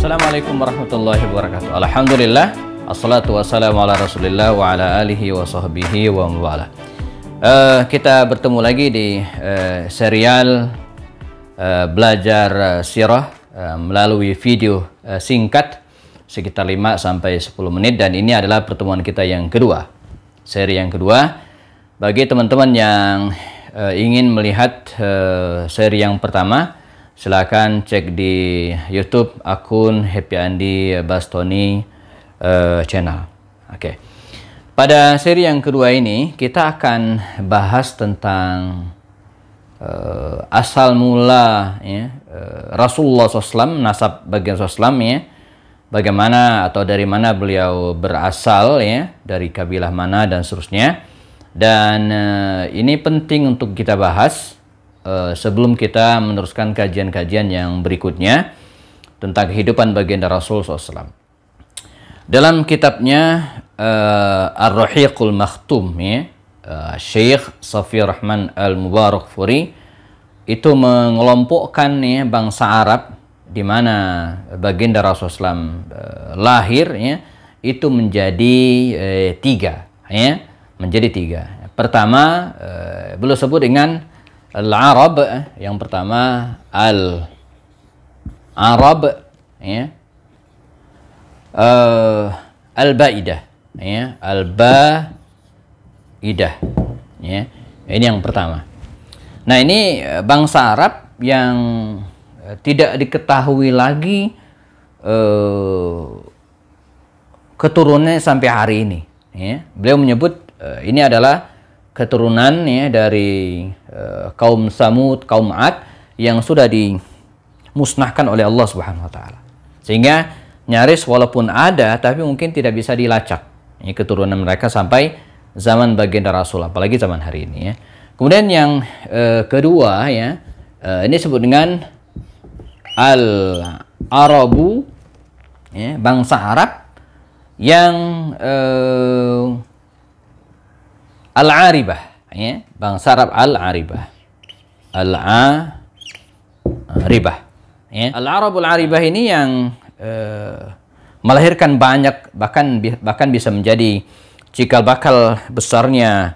Assalamualaikum warahmatullahi wabarakatuh. Alhamdulillah, assalatu wassalamu ala rasulillah wa ala alihi wa sahbihi wa mawala. Kita bertemu lagi di serial belajar sirah melalui video singkat sekitar 5-10 menit, dan ini adalah pertemuan kita yang kedua, seri yang kedua. Bagi teman-teman yang ingin melihat seri yang pertama, silakan cek di YouTube akun Happy Andi Bastoni channel. Oke. Pada seri yang kedua ini kita akan bahas tentang asal mula ya, Rasulullah SAW, nasab bagian Rasulullah ya, bagaimana atau dari mana beliau berasal ya, dari kabilah mana dan seterusnya. Dan ini penting untuk kita bahas sebelum kita meneruskan kajian-kajian yang berikutnya tentang kehidupan baginda Rasul SAW. Dalam kitabnya Ar-Rahiqul Makhtum ya, Syekh Safi Rahman Al-Mubarakfuri itu mengelompokkan ya, bangsa Arab di mana baginda Rasul SAW lahir ya, itu menjadi tiga ya, menjadi tiga. Pertama beliau sebut dengan Al-Arab, yang pertama Al-Arab ya, Al-Baidah ya, Al-Baidah ya, ini yang pertama. Nah, ini bangsa Arab yang tidak diketahui lagi keturunannya sampai hari ini ya. Beliau menyebut ini adalah keturunan ya dari kaum Samud, kaum Ad yang sudah dimusnahkan oleh Allah Subhanahu wa taala. Sehingga nyaris walaupun ada tapi mungkin tidak bisa dilacak ya, keturunan mereka sampai zaman baginda Rasul, apalagi zaman hari ini ya. Kemudian yang kedua ya, ini disebut dengan Al-Arabu ya, bangsa Arab yang Al-Aribah ya, bangsa Arab Al-Aribah. Al-Aribah ya. Al-Arabul Aribah ini yang melahirkan banyak, bahkan bisa menjadi cikal bakal besarnya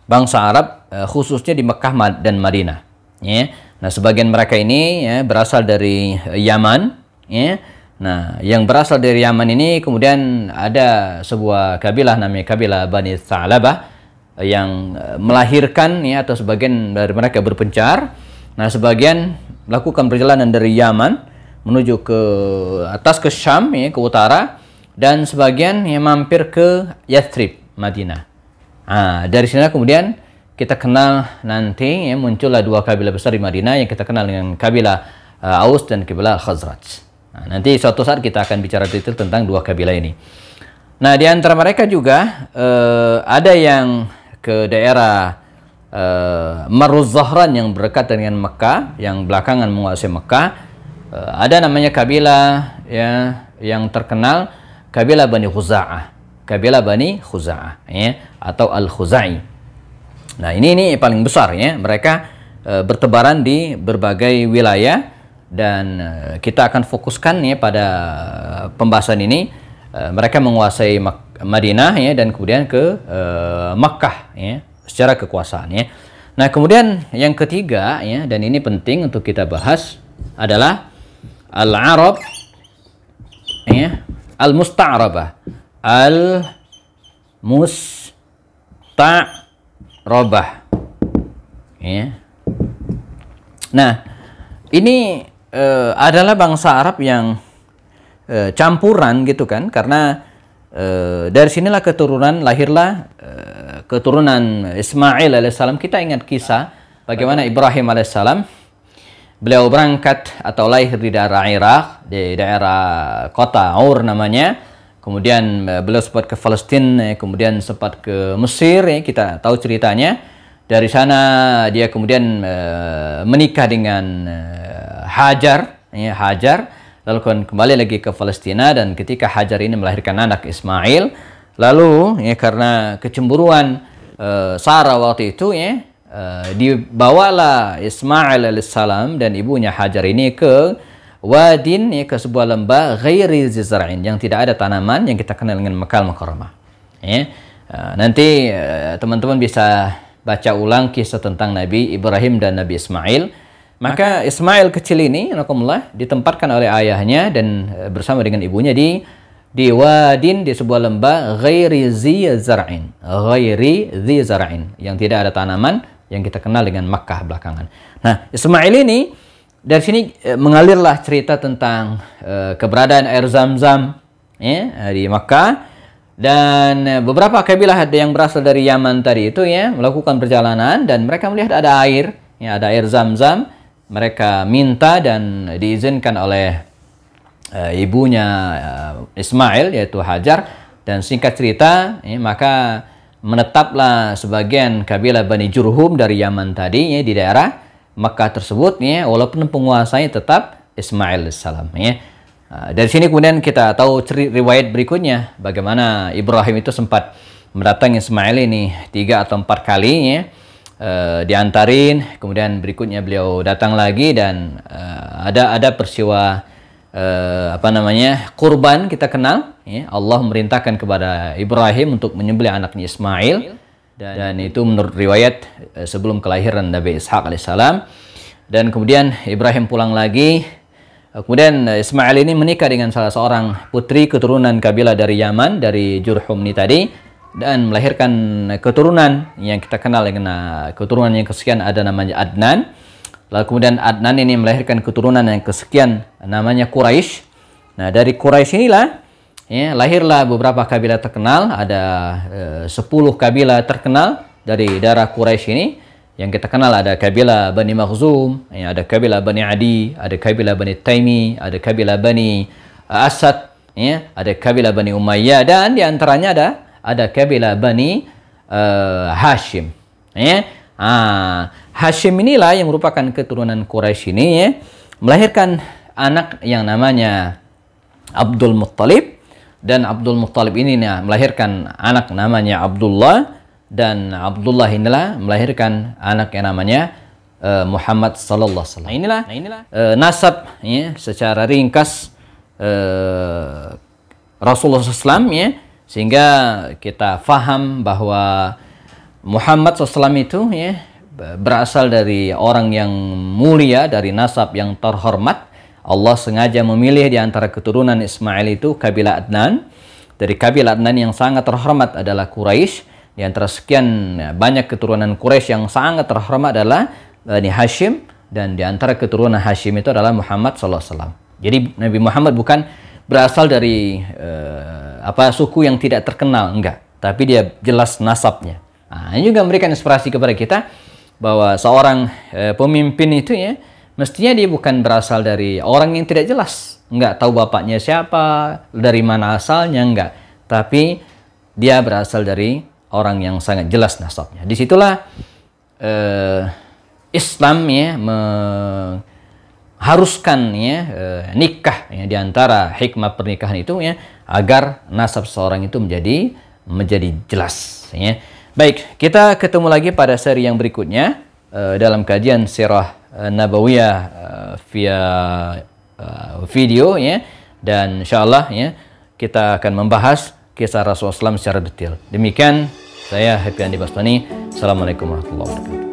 bangsa Arab, khususnya di Mekah dan Madinah ya. Nah, sebagian mereka ini ya, berasal dari Yaman ya. Nah, yang berasal dari Yaman ini kemudian ada sebuah kabilah namanya kabilah Bani Tha'labah yang melahirkan ya, atau sebagian dari mereka berpencar. Nah, sebagian melakukan perjalanan dari Yaman menuju ke atas ke Syam ya, ke utara, dan sebagian yang mampir ke Yathrib, Madinah. Nah, dari sini kemudian kita kenal nanti ya, muncullah dua kabilah besar di Madinah yang kita kenal dengan kabilah Aus dan kabilah Khazraj. Nah, nanti suatu saat kita akan bicara detail tentang dua kabilah ini. Nah, di antara mereka juga ada yang ke daerah Maruz Zahran yang berdekat dengan Mekah, yang belakangan menguasai Mekah. Ada namanya kabilah ya, yang terkenal kabilah Bani Khuza'ah, kabilah Bani Khuza'ah ya, atau Al-Khuzai. Nah, ini paling besar ya, mereka bertebaran di berbagai wilayah, dan kita akan fokuskan ya pada pembahasan ini. Mereka menguasai Madinah ya, dan kemudian ke Makkah ya, secara kekuasaan ya. Nah, kemudian yang ketiga ya, dan ini penting untuk kita bahas, adalah Al-Arab ya, Al-Musta'rabah. Al-Musta'rabah ya. Nah, ini adalah bangsa Arab yang campuran gitu kan, karena dari sinilah keturunan, lahirlah keturunan Ismail alaihissalam. Kita ingat kisah bagaimana Ibrahim alaihissalam, beliau berangkat atau lahir di daerah Irak, di daerah kota Ur namanya. Kemudian beliau sempat ke Palestina, kemudian sempat ke Mesir ya, kita tahu ceritanya. Dari sana dia kemudian menikah dengan Hajar ya, Hajar. Lalu kembali lagi ke Palestina, dan ketika Hajar ini melahirkan anak Ismail, lalu ya, karena kecemburuan Sarah waktu itu ya, dibawalah Ismail alaihissalam dan ibunya Hajar ini ke wadin, ya, ke sebuah lembah ghairi zizra'in, yang tidak ada tanaman, yang kita kenal dengan Makkah Mukarramah. Ya. Nanti teman-teman bisa baca ulang kisah tentang Nabi Ibrahim dan Nabi Ismail. Maka Ismail kecil ini ditempatkan oleh ayahnya dan bersama dengan ibunya di wadin, di sebuah lembah ghairi zi zar'in, yang tidak ada tanaman, yang kita kenal dengan Makkah belakangan. Nah, Ismail ini dari sini mengalirlah cerita tentang keberadaan air Zam-Zam, ya, di Makkah, dan beberapa kabilah yang berasal dari Yaman tadi itu, ya, melakukan perjalanan dan mereka melihat ada air, ya, ada air Zam-Zam. Mereka minta dan diizinkan oleh ibunya Ismail, yaitu Hajar. Dan singkat cerita, ya, maka menetaplah sebagian kabilah Bani Jurhum dari Yaman tadi, ya, di daerah Makkah tersebut, ya, walaupun penguasanya tetap Ismail alaihissalam, ya. Dari sini kemudian kita tahu riwayat berikutnya bagaimana Ibrahim itu sempat mendatangi Ismail ini 3 atau 4 kali, ya. Diantarin, kemudian berikutnya beliau datang lagi dan ada peristiwa kurban kita kenal, ya. Allah merintahkan kepada Ibrahim untuk menyembelih anaknya Ismail, dan itu menurut riwayat sebelum kelahiran Nabi Ishaq alaihissalam. Dan kemudian Ibrahim pulang lagi, kemudian Ismail ini menikah dengan salah seorang putri keturunan kabilah dari Yaman, dari Jurhum ini tadi, dan melahirkan keturunan yang kita kenal dengan keturunan yang kesekian, ada namanya Adnan. Lalu kemudian Adnan ini melahirkan keturunan yang kesekian, namanya Quraisy. Nah, dari Quraisy inilah, ya, lahirlah beberapa kabilah terkenal. Ada 10 kabilah terkenal dari daerah Quraisy ini. Yang kita kenal ada kabilah Bani Makhzum, ya, ada kabilah Bani Adi, ada kabilah Bani Taimi, ada kabilah Bani Asad, ya, ada kabilah Bani Umayyah, dan diantaranya ada kabilah Bani Hashim, ya. Hashim inilah yang merupakan keturunan Quraisy ini, ya, melahirkan anak yang namanya Abdul Muttalib, dan Abdul Muttalib ini melahirkan anak namanya Abdullah, dan Abdullah inilah melahirkan anak yang namanya Muhammad sallallahu alaihi wasallam. Inilah nasab, ya, secara ringkas Rasulullah SAW, ya, sehingga kita faham bahwa Muhammad SAW itu, ya, berasal dari orang yang mulia, dari nasab yang terhormat. Allah sengaja memilih di antara keturunan Ismail itu kabilah Adnan. Dari kabilah Adnan yang sangat terhormat adalah Quraisy. Di antara sekian banyak keturunan Quraisy yang sangat terhormat adalah Bani Hashim, dan di antara keturunan Hashim itu adalah Muhammad SAW. Jadi Nabi Muhammad bukan berasal dari suku yang tidak terkenal, enggak, tapi dia jelas nasabnya. Ini juga memberikan inspirasi kepada kita bahwa seorang pemimpin itu, ya, mestinya dia bukan berasal dari orang yang tidak jelas, enggak tahu bapaknya siapa, dari mana asalnya, enggak, tapi dia berasal dari orang yang sangat jelas nasabnya. Disitulah Islam, ya, haruskan, ya, nikah, ya, di antara hikmah pernikahan itu, ya, agar nasab seorang itu menjadi jelas, ya. Baik, kita ketemu lagi pada seri yang berikutnya dalam kajian sirah nabawiyah via video, ya, dan insyaallah, ya, kita akan membahas kisah Rasulullah SAW secara detail. Demikian, saya Happy Andi Bastani. Assalamualaikum warahmatullahi wabarakatuh.